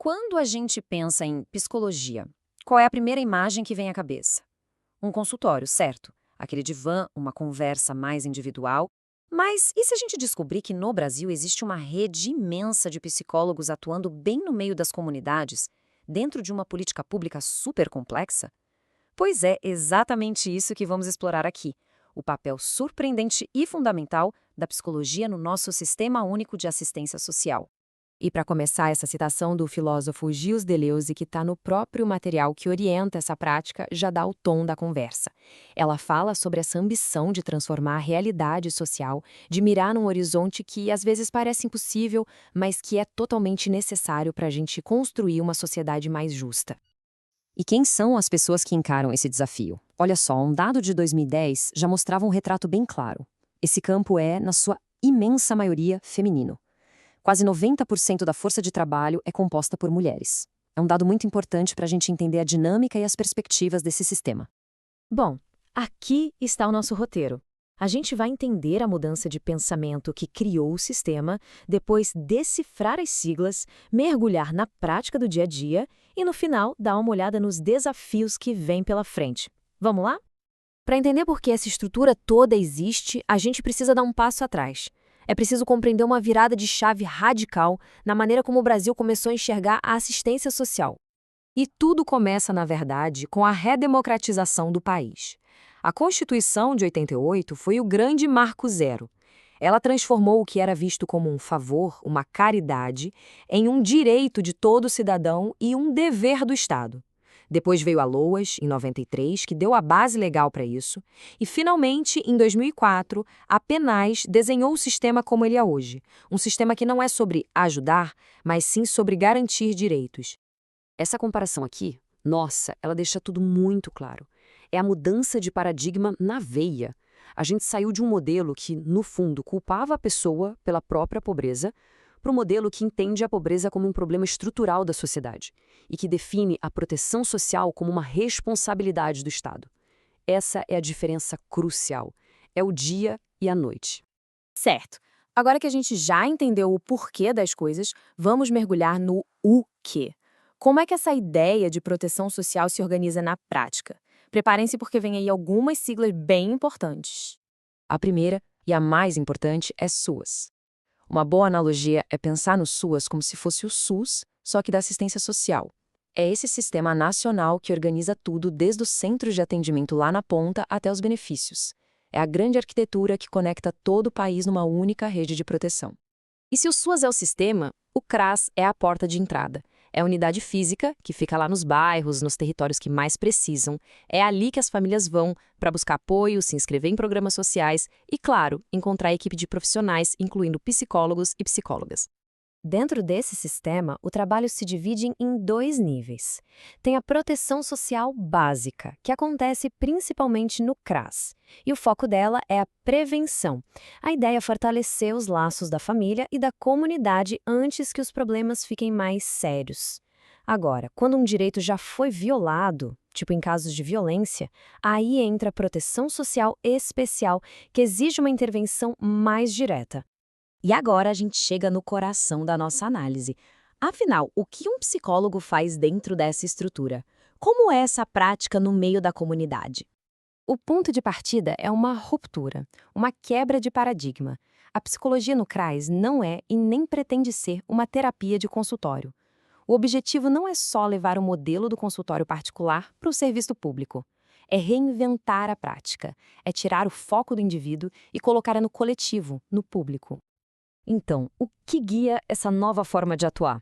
Quando a gente pensa em psicologia, qual é a primeira imagem que vem à cabeça? Um consultório, certo? Aquele divã, uma conversa mais individual. Mas e se a gente descobrir que no Brasil existe uma rede imensa de psicólogos atuando bem no meio das comunidades, dentro de uma política pública super complexa? Pois é exatamente isso que vamos explorar aqui. O papel surpreendente e fundamental da psicologia no nosso Sistema Único de Assistência Social. E para começar, essa citação do filósofo Gilles Deleuze, que está no próprio material que orienta essa prática, já dá o tom da conversa. Ela fala sobre essa ambição de transformar a realidade social, de mirar num horizonte que às vezes parece impossível, mas que é totalmente necessário para a gente construir uma sociedade mais justa. E quem são as pessoas que encaram esse desafio? Olha só, um dado de 2010 já mostrava um retrato bem claro. Esse campo é, na sua imensa maioria, feminino. Quase 90% da força de trabalho é composta por mulheres. É um dado muito importante para a gente entender a dinâmica e as perspectivas desse sistema. Bom, aqui está o nosso roteiro. A gente vai entender a mudança de pensamento que criou o sistema, depois decifrar as siglas, mergulhar na prática do dia a dia e, no final, dar uma olhada nos desafios que vêm pela frente. Vamos lá? Para entender por que essa estrutura toda existe, a gente precisa dar um passo atrás. É preciso compreender uma virada de chave radical na maneira como o Brasil começou a enxergar a assistência social. E tudo começa, na verdade, com a redemocratização do país. A Constituição de 88 foi o grande marco zero. Ela transformou o que era visto como um favor, uma caridade, em um direito de todo cidadão e um dever do Estado. Depois veio a LOAS, em 93, que deu a base legal para isso. E, finalmente, em 2004, a PNAS desenhou o sistema como ele é hoje. Um sistema que não é sobre ajudar, mas sim sobre garantir direitos. Essa comparação aqui, nossa, ela deixa tudo muito claro. É a mudança de paradigma na veia. A gente saiu de um modelo que, no fundo, culpava a pessoa pela própria pobreza, para um modelo que entende a pobreza como um problema estrutural da sociedade e que define a proteção social como uma responsabilidade do Estado. Essa é a diferença crucial. É o dia e a noite. Certo. Agora que a gente já entendeu o porquê das coisas, vamos mergulhar no o quê. Como é que essa ideia de proteção social se organiza na prática? Preparem-se porque vem aí algumas siglas bem importantes. A primeira, e a mais importante, é SUAS. Uma boa analogia é pensar no SUAS como se fosse o SUS, só que da assistência social. É esse sistema nacional que organiza tudo desde os centros de atendimento lá na ponta até os benefícios. É a grande arquitetura que conecta todo o país numa única rede de proteção. E se o SUAS é o sistema, o CRAS é a porta de entrada. É a unidade física, que fica lá nos bairros, nos territórios que mais precisam. É ali que as famílias vão para buscar apoio, se inscrever em programas sociais e, claro, encontrar a equipe de profissionais, incluindo psicólogos e psicólogas. Dentro desse sistema, o trabalho se divide em dois níveis. Tem a proteção social básica, que acontece principalmente no CRAS, e o foco dela é a prevenção. A ideia é fortalecer os laços da família e da comunidade antes que os problemas fiquem mais sérios. Agora, quando um direito já foi violado, tipo em casos de violência, aí entra a proteção social especial, que exige uma intervenção mais direta. E agora a gente chega no coração da nossa análise. Afinal, o que um psicólogo faz dentro dessa estrutura? Como é essa prática no meio da comunidade? O ponto de partida é uma ruptura, uma quebra de paradigma. A psicologia no CRAS não é e nem pretende ser uma terapia de consultório. O objetivo não é só levar o modelo do consultório particular para o serviço público. É reinventar a prática, é tirar o foco do indivíduo e colocar no coletivo, no público. Então, o que guia essa nova forma de atuar?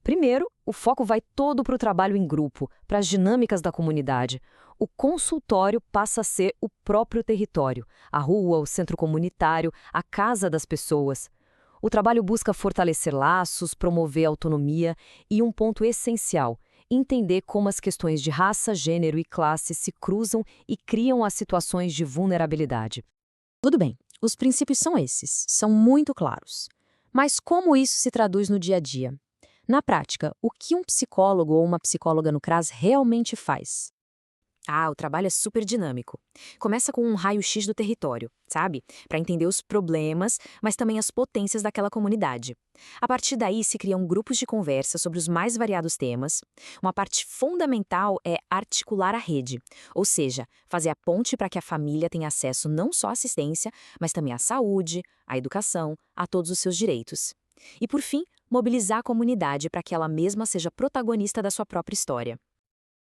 Primeiro, o foco vai todo para o trabalho em grupo, para as dinâmicas da comunidade. O consultório passa a ser o próprio território, a rua, o centro comunitário, a casa das pessoas. O trabalho busca fortalecer laços, promover autonomia e um ponto essencial, entender como as questões de raça, gênero e classe se cruzam e criam as situações de vulnerabilidade. Tudo bem, os princípios são esses, são muito claros. Mas como isso se traduz no dia a dia? Na prática, o que um psicólogo ou uma psicóloga no CRAS realmente faz? O trabalho é super dinâmico. Começa com um raio-x do território, sabe? Para entender os problemas, mas também as potências daquela comunidade. A partir daí, se criam grupos de conversa sobre os mais variados temas. Uma parte fundamental é articular a rede, ou seja, fazer a ponte para que a família tenha acesso não só à assistência, mas também à saúde, à educação, a todos os seus direitos. E, por fim, mobilizar a comunidade para que ela mesma seja protagonista da sua própria história.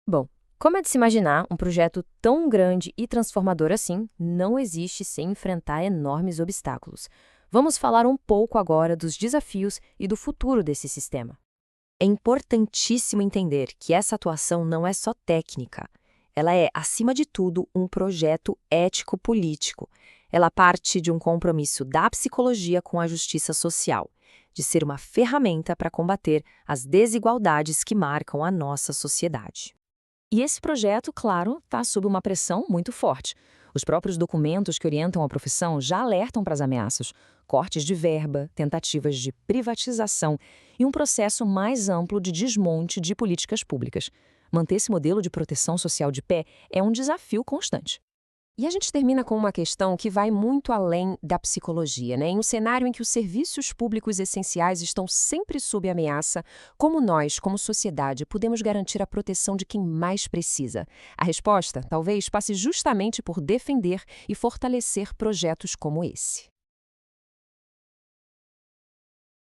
Bom, como é de se imaginar, um projeto tão grande e transformador assim não existe sem enfrentar enormes obstáculos. Vamos falar um pouco agora dos desafios e do futuro desse sistema. É importantíssimo entender que essa atuação não é só técnica. Ela é, acima de tudo, um projeto ético-político. Ela parte de um compromisso da psicologia com a justiça social, de ser uma ferramenta para combater as desigualdades que marcam a nossa sociedade. E esse projeto, claro, está sob uma pressão muito forte. Os próprios documentos que orientam a profissão já alertam para as ameaças, cortes de verba, tentativas de privatização e um processo mais amplo de desmonte de políticas públicas. Manter esse modelo de proteção social de pé é um desafio constante. E a gente termina com uma questão que vai muito além da psicologia, né? Em um cenário em que os serviços públicos essenciais estão sempre sob ameaça, como nós, como sociedade, podemos garantir a proteção de quem mais precisa? A resposta, talvez, passe justamente por defender e fortalecer projetos como esse.